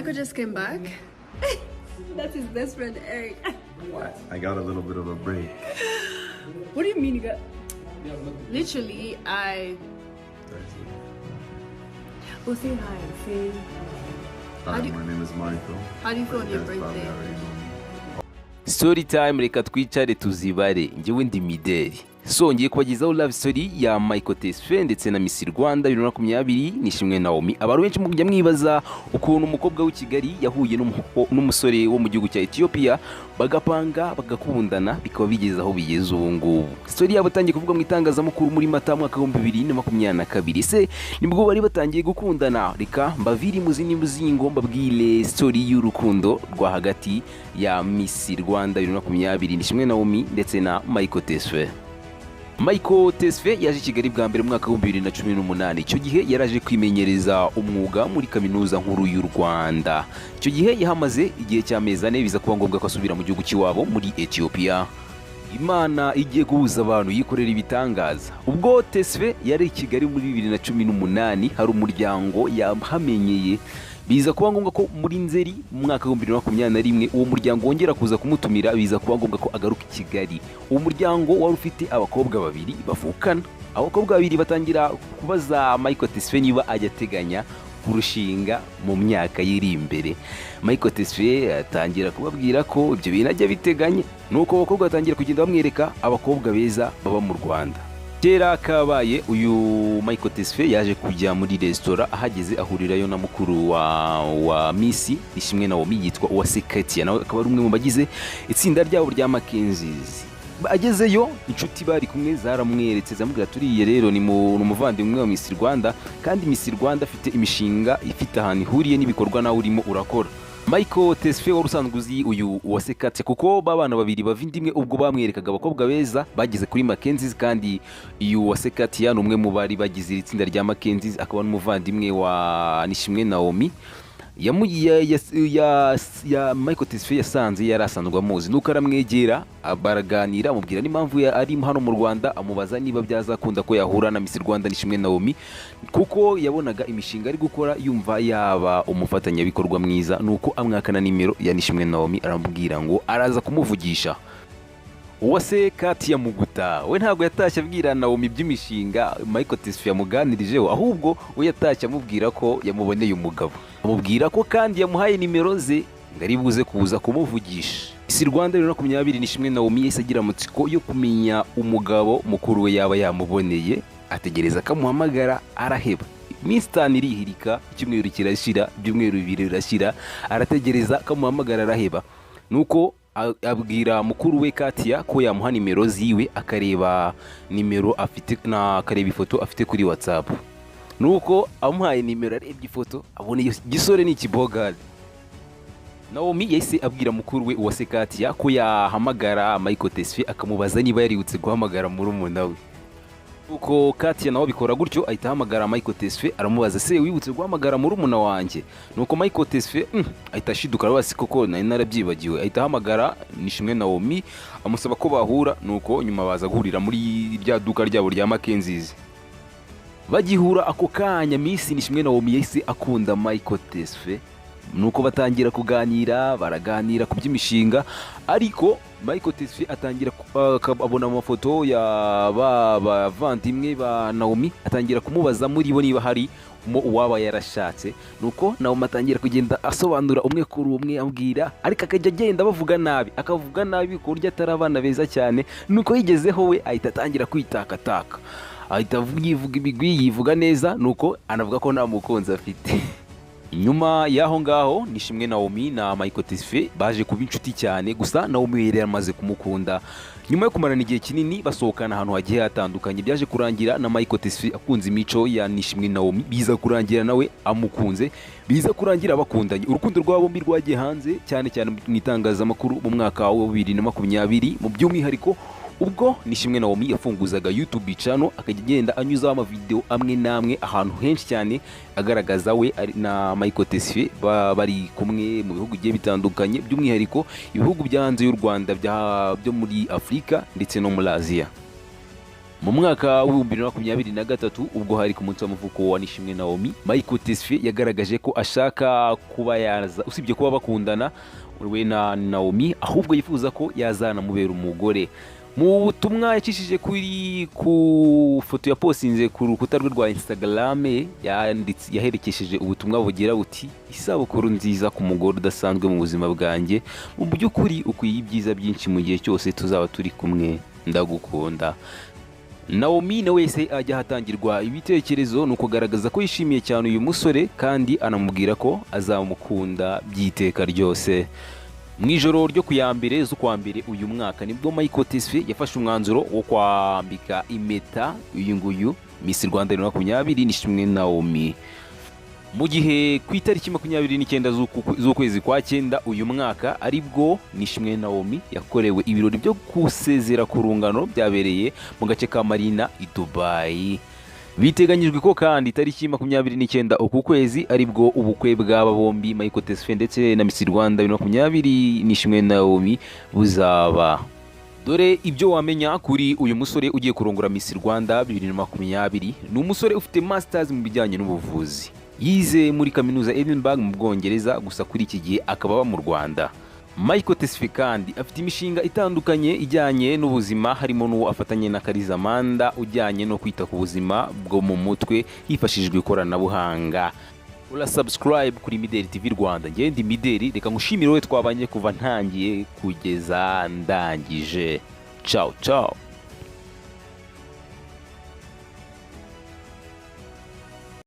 Michael just came back. That's his best friend, Eric. What? I got a little bit of a break. What do you mean you got? Literally, Oh, say hi. Say. Hi, my name is Michael. How do you feel on your birthday? Story time, reka twicare tuzibare. Njyewe ndi Mideli. So ngiye kubagezaho love story ya Michael Tesfay ndetse na Miss Rwanda 2020 Nishimwe Naomie. Abantu benshi mujya mwibaza ukuntu umukobwa w'i Kigali yahuye n'umusore wo mu gihugu cya Ethiopia bagapanga bagakundana bikaba bigeze aho bigeze ubu ngubu. Story yabo tangiye kuvuga mu itangazamakuru muri Mata mwaka wa 2022. Se nibwo bari batangiye gukundana. Reka mbaviri muzini muzingo mbabwire story y'urukundo rwa hagati ya Miss Rwanda 2020 Nishimwe Naomie ndetse na Michael Tesfay. Michael Tesfay yaje i Kigali bwa mbere mu mwaka wa 2018. Icyo gihe yaraje kwimenyereza umwuga muri kaminuza nkuru y'u Rwanda. Icyo gihe yahamaze igihe cy'amezi 4 biza kuba ngombwa ko asubira mu gihugu cy'iwabo muri Ethiopia. Imana igiye guhuza abantu yikorera ibitangaza. Ubwo Tesfay yari i Kigali muri 2018 hari umuryango yahamenyeye biza kuba ngombwa ko muri Nzeri mu mwaka wa 2021 uwo muryango wongera kuza kumutumira biza kuba ngombwa ko agaruka i Kigali. Uwo muryango wari ufite abakobwa babiri bavukana. Abakobwa babiri batangira kubaza Michael Tesfay niba ajya ateganya kurushinga mu myaka yiri imbere. Michael Tesfay atangira kubabwira ko ibyo bintu ajya biteganya. Nuko abakobwa batangira kugenda bamwereka abakobwa beza baba mu Rwanda. Kera kabaye uyu Michael Tesfay yaje kujya muri restaurant ahageze ahurirayo na mukuru wa Miss Nishimwe Naomie yitwa Uwase Katia, nawe akaba ari umwe mu bagize itsinda ryabo rya Makenzies. Agezeyo inshuti bari kumwe zaramweretse zamubwira turiye rero ni umuvandimwe wa Miss Rwanda kandi Miss Rwanda afite imishinga ifite ahantu ihuriye n'ibikorwa nawe urimo urakora. Michael Tesfay wari usanzwe uzi uyu Uwase Katia kuko babana babiri bavindimwe ubwo bamwerekaga abakobwa beza bageze kuri Makenzies kandi uyu Uwase Katia ni umwe mu bari bagize itsinda rya Makenzies akaba n'umuvandimwe wa Nishimwe Naomie. Michael Tesfay yasanze yarasanzwe amuzi nuko aramwegera baraganira amubwira n'impamvu ari hano mu Rwanda amubaza niba byazakunda ko yahura na Miss Rwanda Nishimwe Naomie kuko yabonaga imishinga ari gukora yumva yaba umufatanyabikorwa mwiza nuko amwakana nimero ya Nishimwe Naomie aramubwira ngo araza kumuvugisha. Uwase Katia muguta we ntabwo yatashye abwira Naomie by'imishinga Michael Tesfay yamuganirijeho ahubwo we yatashye amubwira ko yamuboneye umugabo, amubwira ko kandi yamuhaye nimero ze ngari buze kuza kumuvugisha. Miss Rwanda 2020 Nishimwe Naomie yise agira amatsiko yo kumenya umugabo mukuru we yaba yamuboneye ategereza kamuhamagara araheba. Miss Tani irihirika icyumweru kirashira byumweru 2 birashira arategereza kamuhamagara araheba. Nuko abwira mukuru we Katia ko yamuha nimero ziwe akareba nimero afite na akareba ifoto afite kuri WhatsApp. Nuko amuhaye nimero arebye ifoto abone iyo gisore ni ikibogari. Naomie yahise abwira mukuru we Uwase Katia ko yahamagara Michael Tesfay akamubaza niba yaributse guhamagara murumuna we. Uko Katia nawe bikora gutyo ahita ahamagara Michael Tesfay aramubaza se wibutse guhamagara murumuna wanjye. Nuko Michael Tesfay ahita ashiduka arabasi koko nari narabyibagiwe ahita ahamagara Nishimwe Naomie amusaba ko bahura. Nuko nyuma baza guhurira muri rya duka ryabo rya Makenzies. Bagihura ako kanya Miss Nishimwe Naomie yahise akunda Michael Tesfay. Nuko batangira kuganira baraganira ku by'imishinga ariko Michael Tesfay atangira abona amafoto ya bavandimwe ba Naomie atangira kumubaza muri bo niba hari uwaba yarashatse. Nuko Naomie atangira kugenda asobanura umwe kuri umwe ambwira ariko akajya agenda bavuga nabi akavuga nabi ko urya atarabana beza cyane. Nuko yigezeho we ahita atangira kwitakataka ahita yivuga ibigwi yivuga neza nuko anavuga ko nta mukunzi afite. Nyuma yaho ngaho Nishimwe Naomie na Michael Tesfay baje kuba inshuti cyane gusa Naomie yari yamaze kumukunda. Nyuma yo kumarana igihe kinini basohokana ahantu hagiye hatandukanye byaje kurangira na Michael Tesfay akunze imico ya Nishimwe Naomie biza kurangira nawe amukunze biza kurangira bakundanye. Urukundo rwabo bombi rwagiye hanze cyane cyane mu itangazamakuru mu mwaka wa 2020 mu by'umwihariko ubwo Nishimwe Naomie yafunguzaga YouTube channel akagenda anyuzaho amavideo amwe namwe ahantu henshi cyane agaragaza we na Michael Tesfay bari kumwe mu bihugu bigiye bitandukanye by'umwihariko ibihugu byanze y'u Rwanda byo muri Afrika ndetse no muri Aziya. mu mwaka wa 2023 ubwo hari ku munsi w'amavuko wa Nishimwe Naomie, Michael Tesfay yagaragaje ko ashaka kuba yaza usibye kuba bakundana we na Naomie, ahubwo yifuza ko yazana mubera umugore. Mu butumwa yacishije ku foto ya postinze ku rukuta rwe rwa Instagram, yaherekesheje ubutumwa bugira buti isabukuru nziza ku mugore udasanzwe mu buzima bwanjye, mu by'ukuri ukwiye ibyiza byinshi mu gihe cyose tuzaba turi kumwe, ndagukunda. Naomie na wese ajya hatangirwa ibitekerezo nuko garagaza ko yishimiye cyane uyu musore kandi anamubwira ko azamukunda byiteka ryose. Mu ijoro ryo ku ya mbere z'ukwa mbere uyu mwaka nibwo Michael Tesfay yafashe umwanzuro wo kwambika impeta uyu nguyu Miss Rwanda 2020 Nishimwe Naomie. Mu gihe ku itariki 29 z'ukwezi kwa 9 uyu mwaka aribwo Nishimwe Naomie yakorewe ibirori byo kusezera ku rungano byabereye mu gace ka Marina i Dubai. Biteganyijwe ko kandi itariki 29 uku kwezi aribwo ubukwe bw'aba bombi Michael Tesfay ndetse na Miss Rwanda 2020 Nishimwe Naomie buzaba. Dore ibyo wamenya kuri uyu musore ugiye kurongora Miss Rwanda 2020. Ni umusore ufite masters mu bijyanye n'ubuvuzi. Yize muri kaminuza Edinburgh mu Bwongereza, gusa kuri iki gihe akaba aba mu Rwanda. Michael Tesfay kandi afite imishinga itandukanye ijyanye n'ubuzima, harimo n'uwo afatanye na Karizamanda ujyanye no kwita ku buzima bwo mu mutwe hifashishijwe ikoranabuhanga. Ura subscribe kuri Mideli TV Rwanda. Njye ndi Mideli, reka ngushimire wowe twabanye kuva ntangiye kugeza ndangije. Ciao ciao.